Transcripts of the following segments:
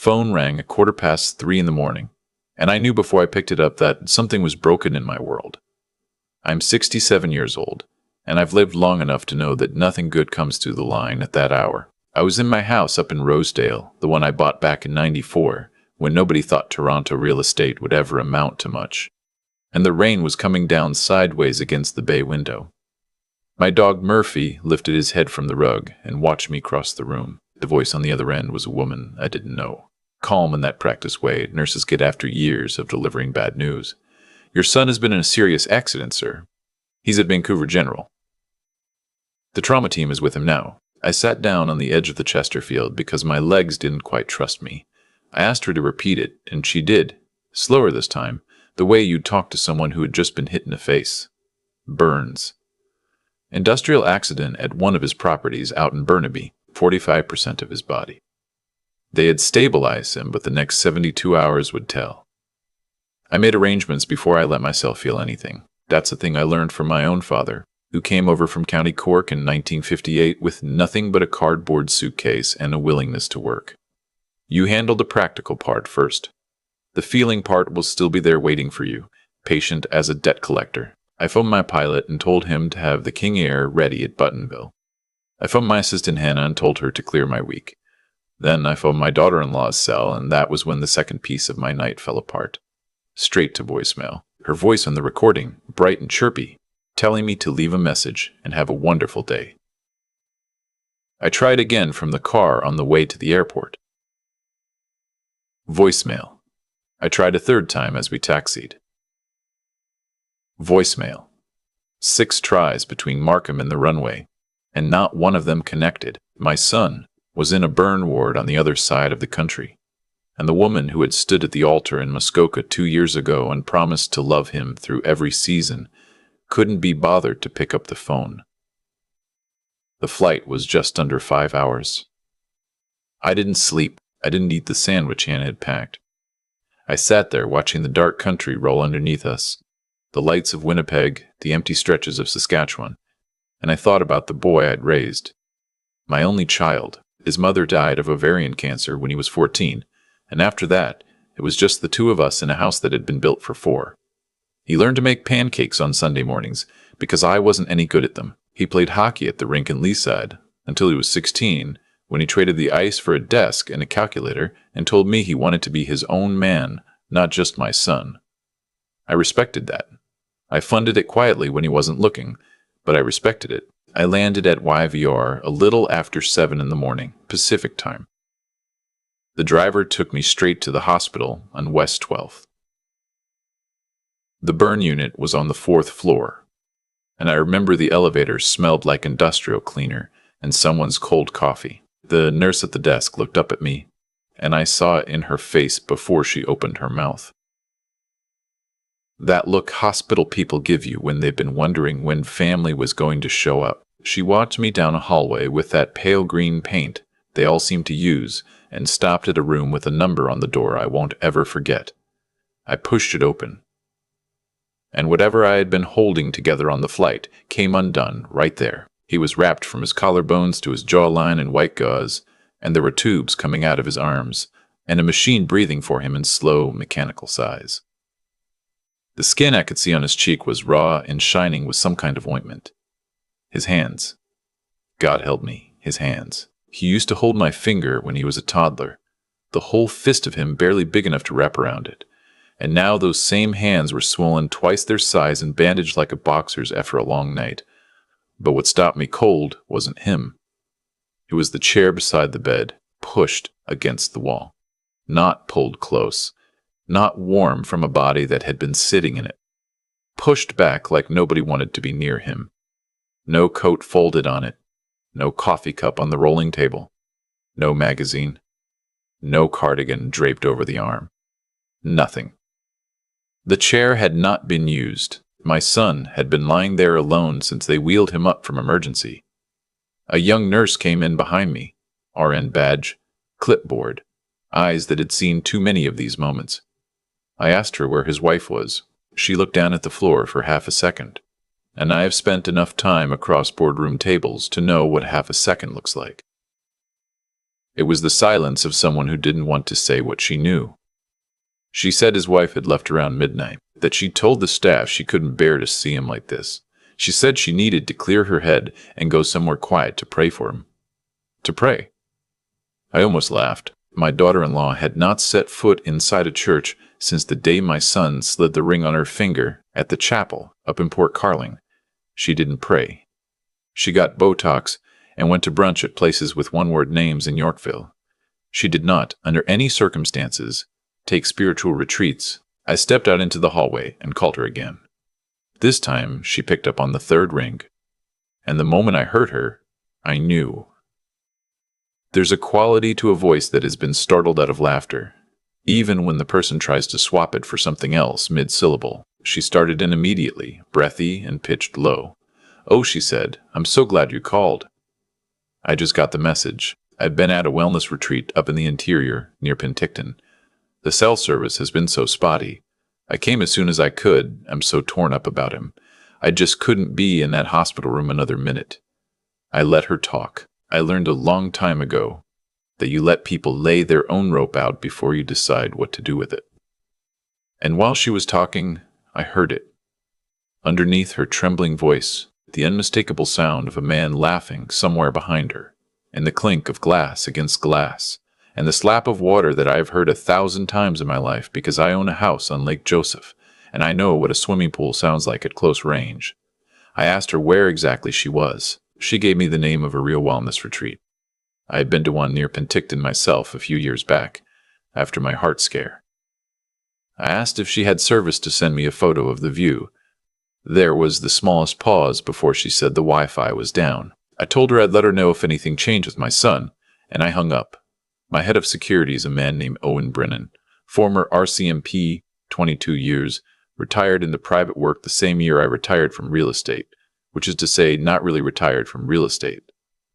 Phone rang at 3:15 in the morning, and I knew before I picked it up that something was broken in my world. I'm 67 years old, and I've lived long enough to know that nothing good comes through the line at that hour. I was in my house up in Rosedale, the one I bought back in '94, when nobody thought Toronto real estate would ever amount to much, and the rain was coming down sideways against the bay window. My dog Murphy lifted his head from the rug and watched me cross the room. The voice on the other end was a woman I didn't know. Calm in that practiced way nurses get after years of delivering bad news. "Your son has been in a serious accident, sir. He's at Vancouver General. The trauma team is with him now." I sat down on the edge of the Chesterfield because my legs didn't quite trust me. I asked her to repeat it, and she did, slower this time, the way you'd talk to someone who had just been hit in the face. "Burns. Industrial accident at one of his properties out in Burnaby, 45% of his body. They had stabilized him, but the next 72 hours would tell." I made arrangements before I let myself feel anything. That's a thing I learned from my own father, who came over from County Cork in 1958 with nothing but a cardboard suitcase and a willingness to work. You handle the practical part first. The feeling part will still be there waiting for you, patient as a debt collector. I phoned my pilot and told him to have the King Air ready at Buttonville. I phoned my assistant Hannah and told her to clear my week. Then I phoned my daughter-in-law's cell, and that was when the second piece of my night fell apart. Straight to voicemail. Her voice on the recording, bright and chirpy, telling me to leave a message and have a wonderful day. I tried again from the car on the way to the airport. Voicemail. I tried a third time as we taxied. Voicemail. 6 tries between Markham and the runway, and not one of them connected. My son was in a burn ward on the other side of the country, and the woman who had stood at the altar in Muskoka 2 years ago and promised to love him through every season couldn't be bothered to pick up the phone. The flight was just under 5 hours. I didn't sleep. I didn't eat the sandwich Hannah had packed. I sat there watching the dark country roll underneath us, the lights of Winnipeg, the empty stretches of Saskatchewan, and I thought about the boy I'd raised. My only child. His mother died of ovarian cancer when he was 14, and after that, it was just the two of us in a house that had been built for 4. He learned to make pancakes on Sunday mornings because I wasn't any good at them. He played hockey at the rink in Leaside until he was 16, when he traded the ice for a desk and a calculator and told me he wanted to be his own man, not just my son. I respected that. I funded it quietly when he wasn't looking, but I respected it. I landed at YVR a little after 7 in the morning, Pacific time. The driver took me straight to the hospital on West 12th. The burn unit was on the 4th floor, and I remember the elevator smelled like industrial cleaner and someone's cold coffee. The nurse at the desk looked up at me, and I saw it in her face before she opened her mouth. That look hospital people give you when they've been wondering when family was going to show up. She walked me down a hallway with that pale green paint they all seem to use and stopped at a room with a number on the door I won't ever forget. I pushed it open, and whatever I had been holding together on the flight came undone right there. He was wrapped from his collarbones to his jawline in white gauze, and there were tubes coming out of his arms, and a machine breathing for him in slow, mechanical sighs. The skin I could see on his cheek was raw and shining with some kind of ointment. His hands. God help me, his hands. He used to hold my finger when he was a toddler, the whole fist of him barely big enough to wrap around it. And now those same hands were swollen twice their size and bandaged like a boxer's after a long night. But what stopped me cold wasn't him. It was the chair beside the bed, pushed against the wall. Not pulled close. Not warm from a body that had been sitting in it. Pushed back like nobody wanted to be near him. No coat folded on it. No coffee cup on the rolling table. No magazine. No cardigan draped over the arm. Nothing. The chair had not been used. My son had been lying there alone since they wheeled him up from emergency. A young nurse came in behind me, RN badge, clipboard, eyes that had seen too many of these moments. I asked her where his wife was. She looked down at the floor for half a second, and I have spent enough time across boardroom tables to know what half a second looks like. It was the silence of someone who didn't want to say what she knew. She said his wife had left around midnight, that she told the staff she couldn't bear to see him like this. She said she needed to clear her head and go somewhere quiet to pray for him. To pray. I almost laughed. My daughter-in-law had not set foot inside a church since the day my son slid the ring on her finger at the chapel up in Port Carling. She didn't pray. She got Botox and went to brunch at places with one-word names in Yorkville. She did not, under any circumstances, take spiritual retreats. I stepped out into the hallway and called her again. This time, she picked up on the third ring, and the moment I heard her, I knew. There's a quality to a voice that has been startled out of laughter, even when the person tries to swap it for something else mid-syllable. She started in immediately, breathy and pitched low. "Oh," she said, "I'm so glad you called." I just got the message. I've been at a wellness retreat up in the interior, near Penticton. The cell service has been so spotty. I came as soon as I could. I'm so torn up about him. I just couldn't be in that hospital room another minute. I let her talk. I learned a long time ago that you let people lay their own rope out before you decide what to do with it. And while she was talking, I heard it. Underneath her trembling voice, the unmistakable sound of a man laughing somewhere behind her, and the clink of glass against glass, and the slap of water that I have heard 1,000 times in my life because I own a house on Lake Joseph, and I know what a swimming pool sounds like at close range. I asked her where exactly she was. She gave me the name of a real wellness retreat. I had been to one near Penticton myself a few years back, after my heart scare. I asked if she had service to send me a photo of the view. There was the smallest pause before she said the Wi-Fi was down. I told her I'd let her know if anything changed with my son, and I hung up. My head of security is a man named Owen Brennan, former RCMP, 22 years, retired into private work the same year I retired from real estate, which is to say not really retired from real estate,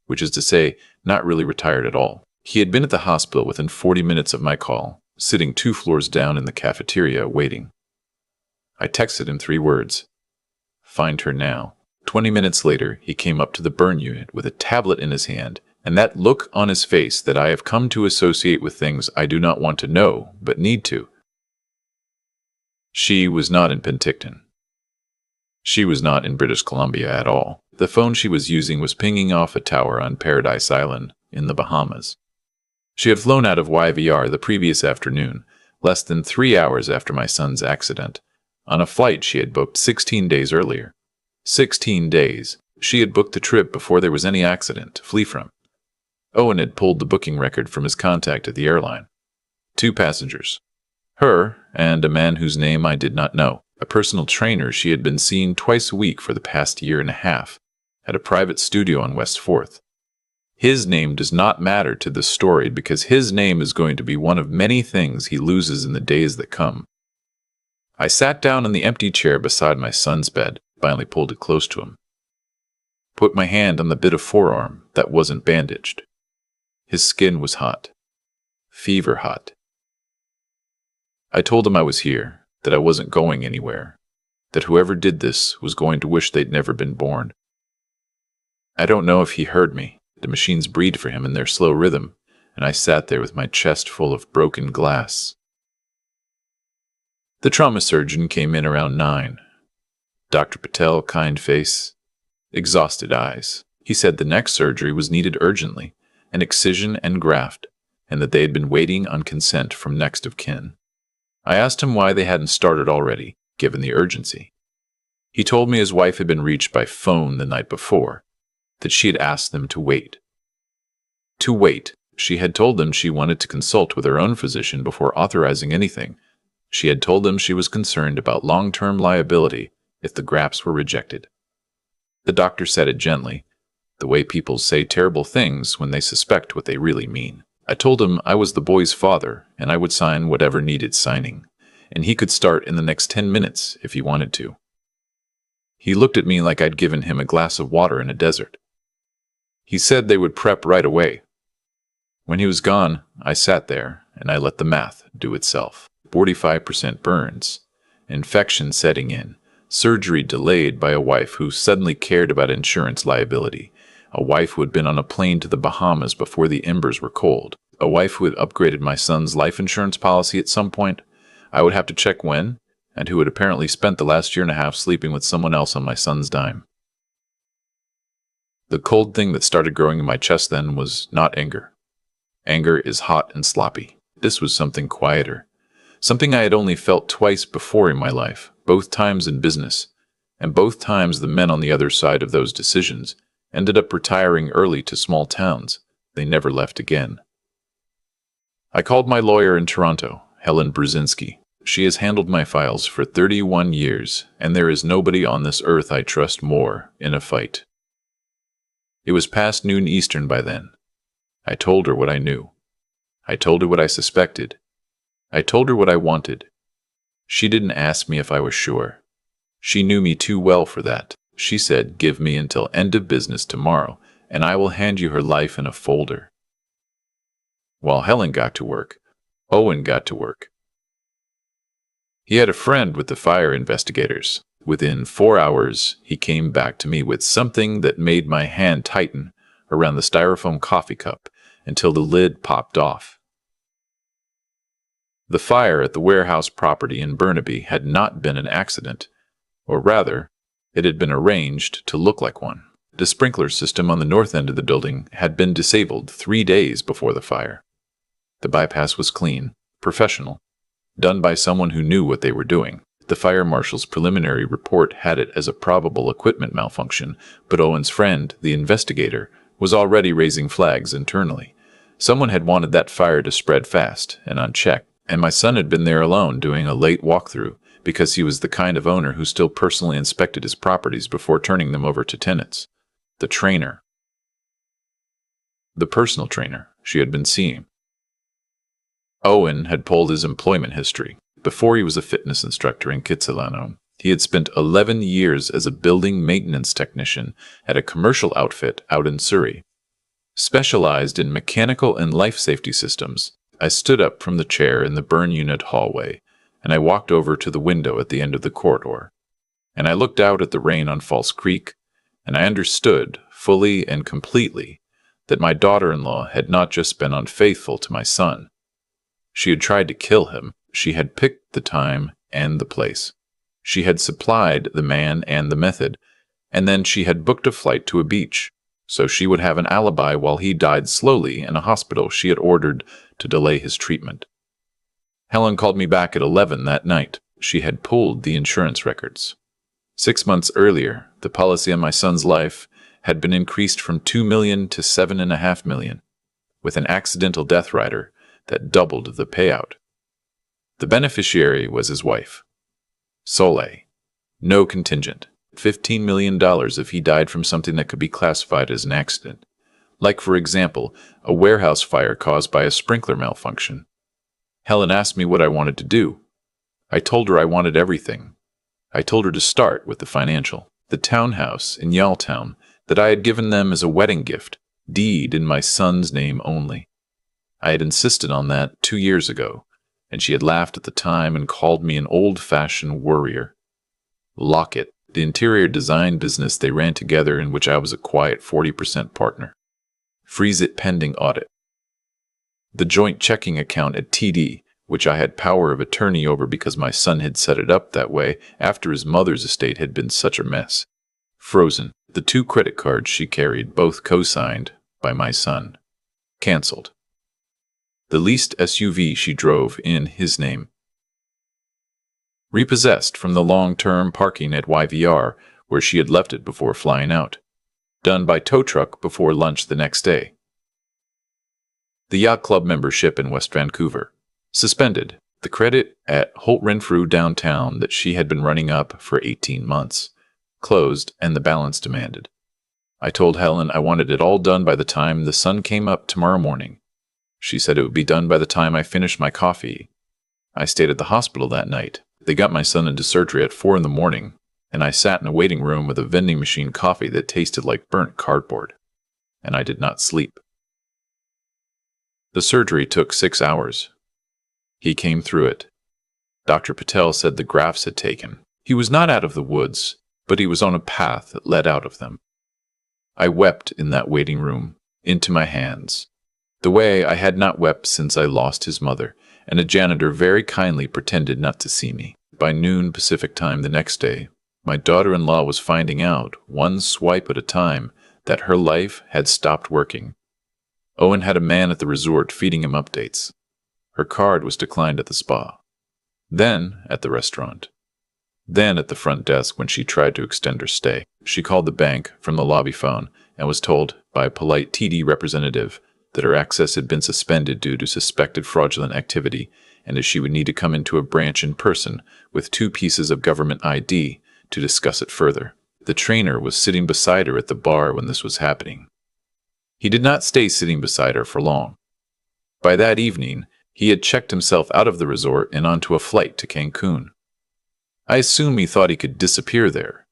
which is to say not really retired at all. He had been at the hospital within 40 minutes of my call, sitting 2 floors down in the cafeteria waiting. I texted him 3 words. Find her now. 20 minutes later, he came up to the burn unit with a tablet in his hand, and that look on his face that I have come to associate with things I do not want to know, but need to. She was not in Penticton. She was not in British Columbia at all. The phone she was using was pinging off a tower on Paradise Island in the Bahamas. She had flown out of YVR the previous afternoon, less than 3 hours after my son's accident, on a flight she had booked 16 days earlier. 16 days. She had booked the trip before there was any accident to flee from. Owen had pulled the booking record from his contact at the airline. 2 passengers. Her and a man whose name I did not know. A personal trainer she had been seeing twice a week for the past year and a half, at a private studio on West 4th. His name does not matter to this story because his name is going to be one of many things he loses in the days that come. I sat down in the empty chair beside my son's bed, finally pulled it close to him. Put my hand on the bit of forearm that wasn't bandaged. His skin was hot. Fever hot. I told him I was here, that I wasn't going anywhere, that whoever did this was going to wish they'd never been born. I don't know if he heard me. The machines breathed for him in their slow rhythm, and I sat there with my chest full of broken glass. The trauma surgeon came in around 9. Dr. Patel, kind face, exhausted eyes. He said the next surgery was needed urgently, an excision and graft, and that they had been waiting on consent from next of kin. I asked him why they hadn't started already, given the urgency. He told me his wife had been reached by phone the night before, that she had asked them to wait. To wait. She had told them she wanted to consult with her own physician before authorizing anything. She had told them she was concerned about long-term liability if the grafts were rejected. The doctor said it gently, the way people say terrible things when they suspect what they really mean. I told him I was the boy's father and I would sign whatever needed signing, and he could start in the next 10 minutes if he wanted to. He looked at me like I'd given him a glass of water in a desert. He said they would prep right away. When he was gone, I sat there and I let the math do itself. 45% burns, infection setting in, surgery delayed by a wife who suddenly cared about insurance liability, a wife who had been on a plane to the Bahamas before the embers were cold, a wife who had upgraded my son's life insurance policy at some point. I would have to check when, and who had apparently spent the last year and a half sleeping with someone else on my son's dime. The cold thing that started growing in my chest then was not anger. Anger is hot and sloppy. This was something quieter. Something I had only felt twice before in my life, both times in business, and both times the men on the other side of those decisions ended up retiring early to small towns. They never left again. I called my lawyer in Toronto, Helen Brzezinski. She has handled my files for 31 years, and there is nobody on this earth I trust more in a fight. It was past noon Eastern by then. I told her what I knew. I told her what I suspected. I told her what I wanted. She didn't ask me if I was sure. She knew me too well for that. She said, "Give me until end of business tomorrow, and I will hand you her life in a folder." While Helen got to work, Owen got to work. He had a friend with the fire investigators. Within 4 hours, he came back to me with something that made my hand tighten around the styrofoam coffee cup until the lid popped off. The fire at the warehouse property in Burnaby had not been an accident, or rather, it had been arranged to look like one. The sprinkler system on the north end of the building had been disabled 3 days before the fire. The bypass was clean, professional, done by someone who knew what they were doing. The fire marshal's preliminary report had it as a probable equipment malfunction, but Owen's friend, the investigator, was already raising flags internally. Someone had wanted that fire to spread fast and unchecked, and my son had been there alone doing a late walkthrough because he was the kind of owner who still personally inspected his properties before turning them over to tenants. The trainer. The personal trainer she had been seeing. Owen had pulled his employment history. Before he was a fitness instructor in Kitsilano, he had spent 11 years as a building maintenance technician at a commercial outfit out in Surrey. Specialized in mechanical and life safety systems, I stood up from the chair in the burn unit hallway, and I walked over to the window at the end of the corridor. And I looked out at the rain on False Creek, and I understood, fully and completely, that my daughter-in-law had not just been unfaithful to my son. She had tried to kill him. She had picked the time and the place. She had supplied the man and the method, and then she had booked a flight to a beach, so she would have an alibi while he died slowly in a hospital she had ordered to delay his treatment. Helen called me back at 11 that night. She had pulled the insurance records. 6 months earlier, the policy on my son's life had been increased from $2 million to $7.5 million, with an accidental death rider that doubled the payout. The beneficiary was his wife, Soleil. No contingent. $15 million if he died from something that could be classified as an accident. Like, for example, a warehouse fire caused by a sprinkler malfunction. Helen asked me what I wanted to do. I told her I wanted everything. I told her to start with the financial. The townhouse in Yaletown that I had given them as a wedding gift, deed in my son's name only. I had insisted on that 2 years ago, and she had laughed at the time and called me an old-fashioned worrier. Lockett, the interior design business they ran together in which I was a quiet 40% partner. Freeze it pending audit. The joint checking account at TD, which I had power of attorney over because my son had set it up that way after his mother's estate had been such a mess. Frozen. The 2 credit cards she carried, both co-signed by my son. Cancelled. The leased SUV she drove in his name. Repossessed from the long-term parking at YVR, where she had left it before flying out. Done by tow truck before lunch the next day. The yacht club membership in West Vancouver. Suspended. The credit at Holt Renfrew downtown that she had been running up for 18 months. Closed, and the balance demanded. I told Helen I wanted it all done by the time the sun came up tomorrow morning. She said it would be done by the time I finished my coffee. I stayed at the hospital that night. They got my son into surgery at 4 a.m, and I sat in a waiting room with a vending machine coffee that tasted like burnt cardboard. And I did not sleep. The surgery took 6 hours. He came through it. Dr. Patel said the grafts had taken. He was not out of the woods, but he was on a path that led out of them. I wept in that waiting room, into my hands, the way I had not wept since I lost his mother, and a janitor very kindly pretended not to see me. By noon Pacific time the next day, my daughter-in-law was finding out, one swipe at a time, that her life had stopped working. Owen had a man at the resort feeding him updates. Her card was declined at the spa. Then at the restaurant. Then at the front desk when she tried to extend her stay. She called the bank from the lobby phone and was told by a polite TD representative that her access had been suspended due to suspected fraudulent activity, and that she would need to come into a branch in person with 2 pieces of government ID to discuss it further. The trainer was sitting beside her at the bar when this was happening. He did not stay sitting beside her for long. By that evening, he had checked himself out of the resort and onto a flight to Cancun. I assume he thought he could disappear there.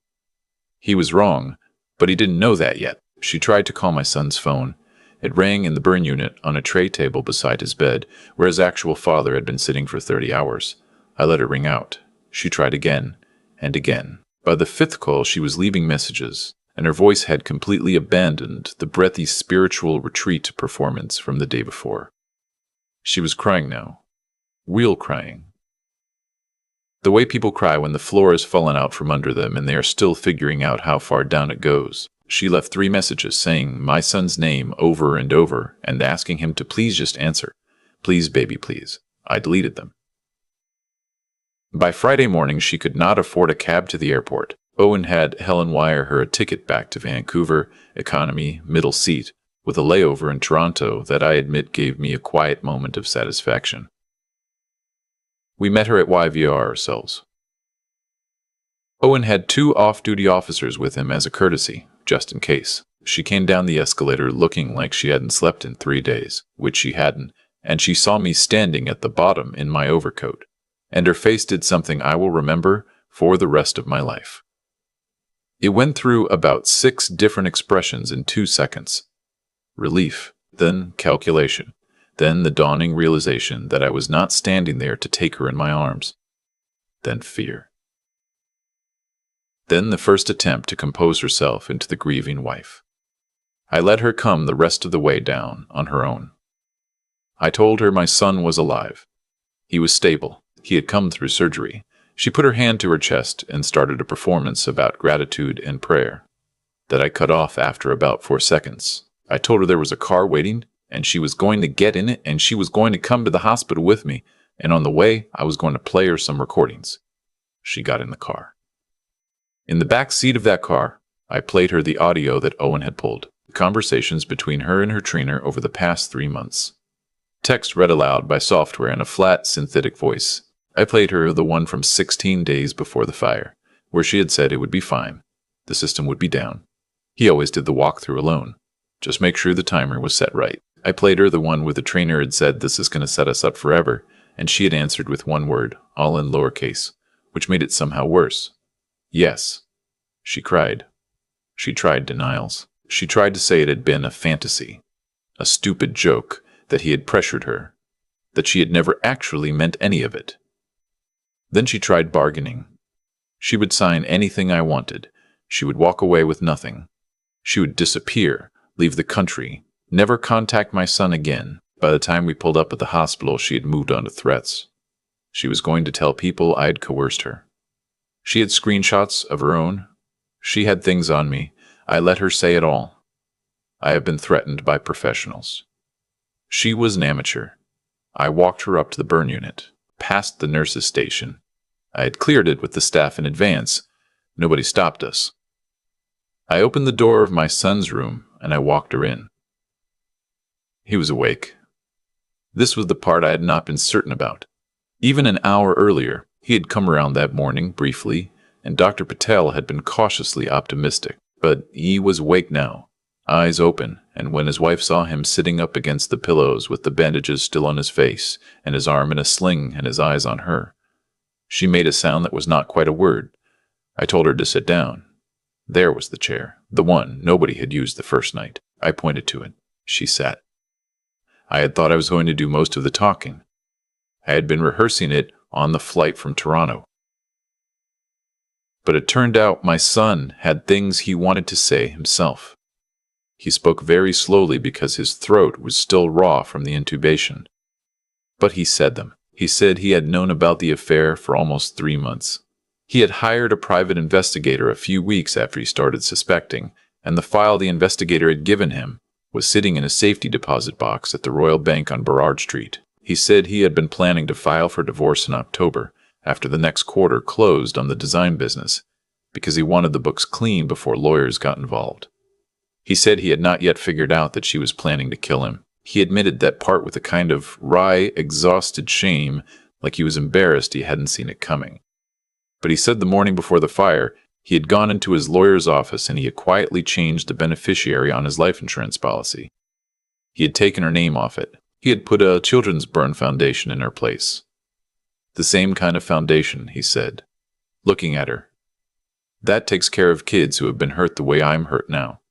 He was wrong, but he didn't know that yet. She tried to call my son's phone. It rang in the burn unit on a tray table beside his bed, where his actual father had been sitting for 30 hours. I let it ring out. She tried again and again. By the 5th call, she was leaving messages, and her voice had completely abandoned the breathy spiritual retreat performance from the day before. She was crying now. Real crying. The way people cry when the floor has fallen out from under them and they are still figuring out how far down it goes. She left 3 messages saying my son's name over and over and asking him to please just answer. Please, baby, please. I deleted them. By Friday morning, she could not afford a cab to the airport. Owen had Helen wire her a ticket back to Vancouver, economy, middle seat, with a layover in Toronto that I admit gave me a quiet moment of satisfaction. We met her at YVR ourselves. Owen had 2 off-duty officers with him as a courtesy, just in case. She came down the escalator looking like she hadn't slept in 3 days, which she hadn't, and she saw me standing at the bottom in my overcoat, and her face did something I will remember for the rest of my life. It went through about 6 different expressions in 2 seconds. Relief, then calculation, then the dawning realization that I was not standing there to take her in my arms, then fear. Then the first attempt to compose herself into the grieving wife. I let her come the rest of the way down on her own. I told her my son was alive. He was stable. He had come through surgery. She put her hand to her chest and started a performance about gratitude and prayer that I cut off after about 4 seconds. I told her there was a car waiting, and she was going to get in it, and she was going to come to the hospital with me, and on the way, I was going to play her some recordings. She got in the car. In the back seat of that car, I played her the audio that Owen had pulled, the conversations between her and her trainer over the past 3 months. Text read aloud by software in a flat, synthetic voice. I played her the one from 16 days before the fire, where she had said it would be fine. The system would be down. He always did the walkthrough alone. Just make sure the timer was set right. I played her the one where the trainer had said this is going to set us up forever, and she had answered with 1 word, all in lowercase, which made it somehow worse. Yes. She cried. She tried denials. She tried to say it had been a fantasy, a stupid joke, that he had pressured her, that she had never actually meant any of it. Then she tried bargaining. She would sign anything I wanted. She would walk away with nothing. She would disappear, leave the country, never contact my son again. By the time we pulled up at the hospital, she had moved on to threats. She was going to tell people I had coerced her. She had screenshots of her own. She had things on me. I let her say it all. I have been threatened by professionals. She was an amateur. I walked her up to the burn unit, past the nurse's station. I had cleared it with the staff in advance. Nobody stopped us. I opened the door of my son's room, and I walked her in. He was awake. This was the part I had not been certain about. Even an hour earlier, he had come around that morning, briefly, and Dr. Patel had been cautiously optimistic. But he was awake now, eyes open, and when his wife saw him sitting up against the pillows with the bandages still on his face, and his arm in a sling and his eyes on her, she made a sound that was not quite a word. I told her to sit down. There was the chair, the one nobody had used the first night. I pointed to it. She sat. I had thought I was going to do most of the talking. I had been rehearsing it on the flight from Toronto. But it turned out my son had things he wanted to say himself. He spoke very slowly because his throat was still raw from the intubation. But he said them. He said he had known about the affair for almost 3 months. He had hired a private investigator a few weeks after he started suspecting, and the file the investigator had given him was sitting in a safety deposit box at the Royal Bank on Burrard Street. He said he had been planning to file for divorce in October, after the next quarter closed on the design business, because he wanted the books clean before lawyers got involved. He said he had not yet figured out that she was planning to kill him. He admitted that part with a kind of wry, exhausted shame, like he was embarrassed he hadn't seen it coming. But he said the morning before the fire, he had gone into his lawyer's office and he had quietly changed the beneficiary on his life insurance policy. He had taken her name off it. He had put a children's burn foundation in her place. The same kind of foundation, he said, looking at her. That takes care of kids who have been hurt the way I'm hurt now.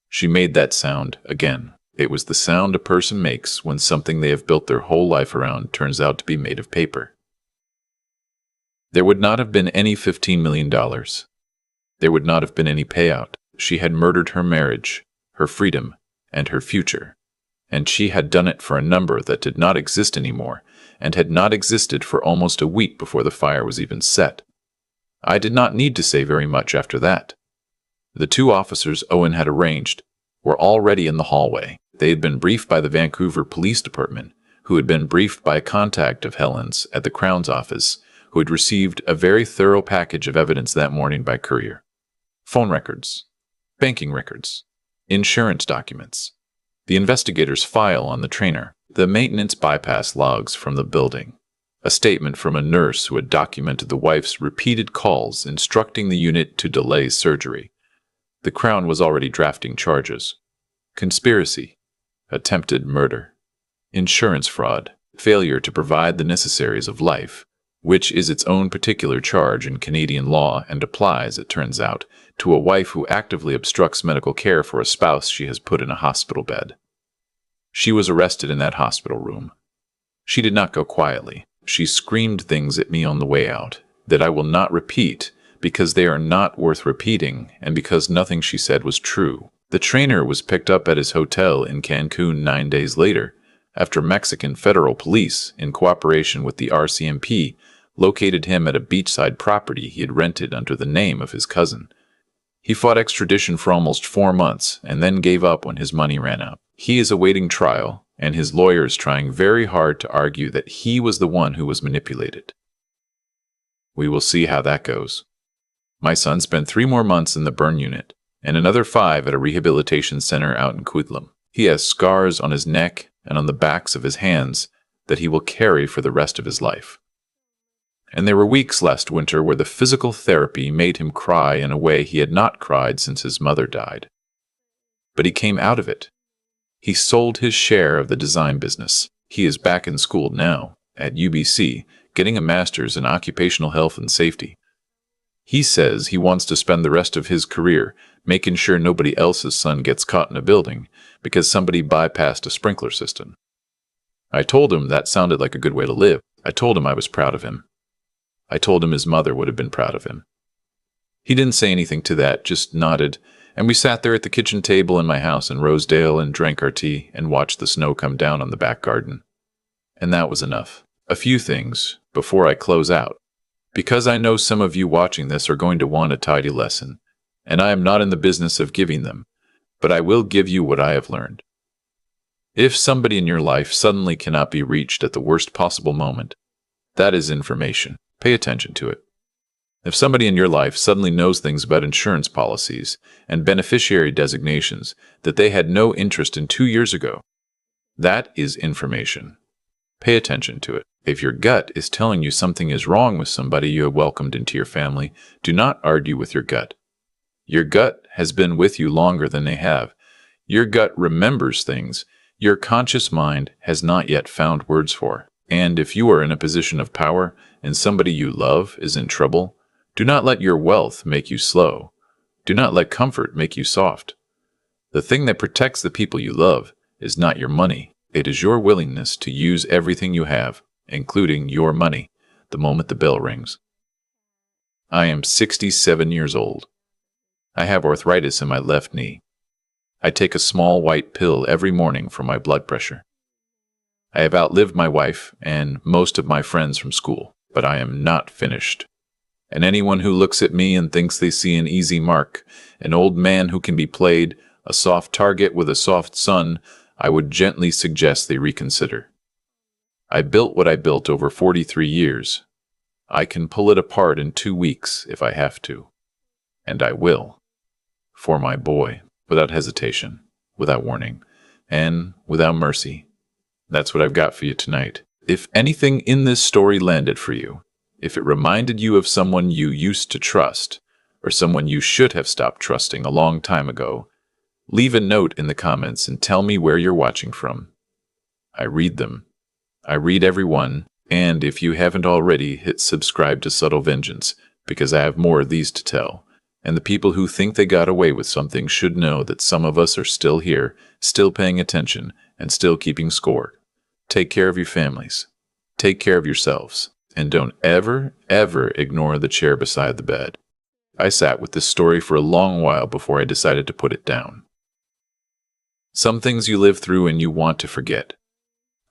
She made that sound again. It was the sound a person makes when something they have built their whole life around turns out to be made of paper. There would not have been any $15 million. There would not have been any payout. She had murdered her marriage, her freedom, and her future. And she had done it for a number that did not exist anymore, and had not existed for almost a week before the fire was even set. I did not need to say very much after that. The 2 officers Owen had arranged were already in the hallway. They had been briefed by the Vancouver Police Department, who had been briefed by a contact of Helen's at the Crown's office, who had received a very thorough package of evidence that morning by courier. Phone records, banking records, insurance documents, the investigator's file on the trainer, the maintenance bypass logs from the building, a statement from a nurse who had documented the wife's repeated calls instructing the unit to delay surgery. The Crown was already drafting charges. Conspiracy, attempted murder, insurance fraud, failure to provide the necessaries of life, which is its own particular charge in Canadian law and applies, it turns out, to a wife who actively obstructs medical care for a spouse she has put in a hospital bed. She was arrested in that hospital room. She did not go quietly. She screamed things at me on the way out that I will not repeat because they are not worth repeating and because nothing she said was true. The trainer was picked up at his hotel in Cancun 9 days later, after Mexican federal police, in cooperation with the RCMP, located him at a beachside property he had rented under the name of his cousin. He fought extradition for almost 4 months and then gave up when his money ran out. He is awaiting trial, and his lawyers trying very hard to argue that he was the one who was manipulated. We will see how that goes. My son spent 3 more months in the burn unit, and another 5 at a rehabilitation center out in Quidlam. He has scars on his neck and on the backs of his hands that he will carry for the rest of his life. And there were weeks last winter where the physical therapy made him cry in a way he had not cried since his mother died. But he came out of it. He sold his share of the design business. He is back in school now, at UBC, getting a master's in occupational health and safety. He says he wants to spend the rest of his career making sure nobody else's son gets caught in a building because somebody bypassed a sprinkler system. I told him that sounded like a good way to live. I told him I was proud of him. I told him his mother would have been proud of him. He didn't say anything to that, just nodded, and we sat there at the kitchen table in my house in Rosedale and drank our tea and watched the snow come down on the back garden. And that was enough. A few things before I close out, because I know some of you watching this are going to want a tidy lesson, and I am not in the business of giving them, but I will give you what I have learned. If somebody in your life suddenly cannot be reached at the worst possible moment, that is information. Pay attention to it. If somebody in your life suddenly knows things about insurance policies and beneficiary designations that they had no interest in 2 years ago, that is information. Pay attention to it. If your gut is telling you something is wrong with somebody you have welcomed into your family, do not argue with your gut. Your gut has been with you longer than they have. Your gut remembers things your conscious mind has not yet found words for. And if you are in a position of power and somebody you love is in trouble, do not let your wealth make you slow. Do not let comfort make you soft. The thing that protects the people you love is not your money. It is your willingness to use everything you have, including your money, the moment the bell rings. I am 67 years old. I have arthritis in my left knee. I take a small white pill every morning for my blood pressure. I have outlived my wife and most of my friends from school, but I am not finished. And anyone who looks at me and thinks they see an easy mark, an old man who can be played, a soft target with a soft son, I would gently suggest they reconsider. I built what I built over 43 years. I can pull it apart in 2 weeks if I have to. And I will. For my boy, without hesitation, without warning, and without mercy. That's what I've got for you tonight. If anything in this story landed for you, if it reminded you of someone you used to trust, or someone you should have stopped trusting a long time ago, leave a note in the comments and tell me where you're watching from. I read them. I read every one, and if you haven't already, hit subscribe to Subtle Vengeance, because I have more of these to tell. And the people who think they got away with something should know that some of us are still here, still paying attention, and still keeping score. Take care of your families. Take care of yourselves. And don't ever, ever ignore the chair beside the bed. I sat with this story for a long while before I decided to put it down. Some things you live through and you want to forget.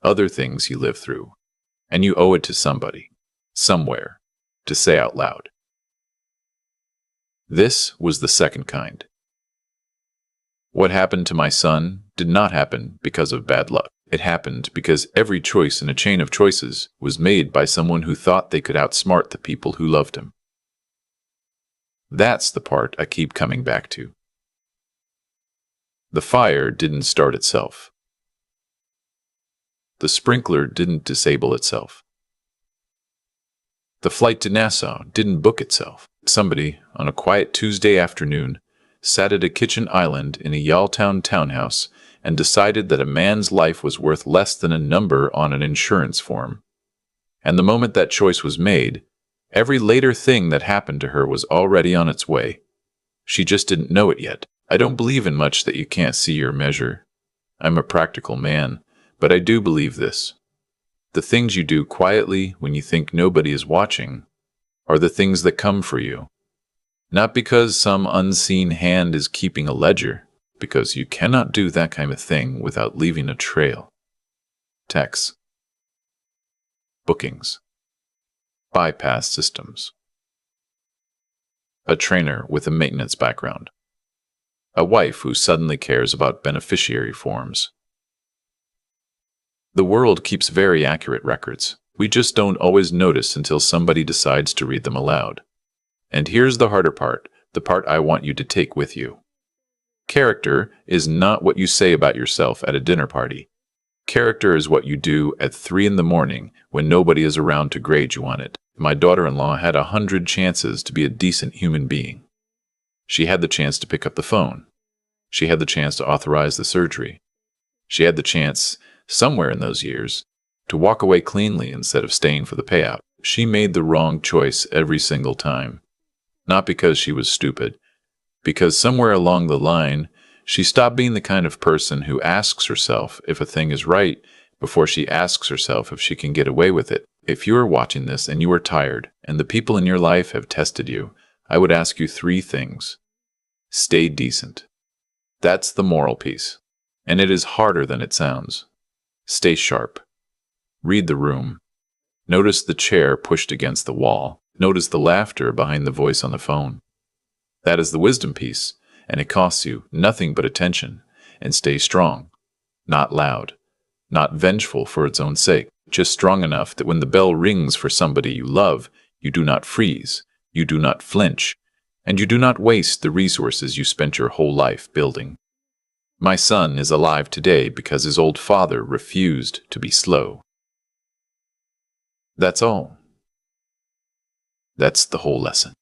Other things you live through, and you owe it to somebody, somewhere, to say out loud. This was the second kind. What happened to my son did not happen because of bad luck. It happened because every choice in a chain of choices was made by someone who thought they could outsmart the people who loved him. That's the part I keep coming back to. The fire didn't start itself. The sprinkler didn't disable itself. The flight to Nassau didn't book itself. Somebody, on a quiet Tuesday afternoon, sat at a kitchen island in a Yaletown townhouse and decided that a man's life was worth less than a number on an insurance form. And the moment that choice was made, every later thing that happened to her was already on its way. She just didn't know it yet. I don't believe in much that you can't see or measure. I'm a practical man, but I do believe this. The things you do quietly when you think nobody is watching are the things that come for you. Not because some unseen hand is keeping a ledger, because you cannot do that kind of thing without leaving a trail. Texts. Bookings. Bypass systems. A trainer with a maintenance background. A wife who suddenly cares about beneficiary forms. The world keeps very accurate records. We just don't always notice until somebody decides to read them aloud. And here's the harder part, the part I want you to take with you. Character is not what you say about yourself at a dinner party. Character is what you do at 3 a.m. when nobody is around to grade you on it. My daughter-in-law had 100 chances to be a decent human being. She had the chance to pick up the phone. She had the chance to authorize the surgery. She had the chance, somewhere in those years, to walk away cleanly instead of staying for the payout. She made the wrong choice every single time. Not because she was stupid, because somewhere along the line, she stopped being the kind of person who asks herself if a thing is right before she asks herself if she can get away with it. If you are watching this and you are tired, and the people in your life have tested you, I would ask you 3 things. Stay decent. That's the moral piece, and it is harder than it sounds. Stay sharp. Read the room. Notice the chair pushed against the wall. Notice the laughter behind the voice on the phone. That is the wisdom piece, and it costs you nothing but attention. And stay strong. Not loud. Not vengeful for its own sake. Just strong enough that when the bell rings for somebody you love, you do not freeze, you do not flinch, and you do not waste the resources you spent your whole life building. My son is alive today because his old father refused to be slow. That's all. That's the whole lesson.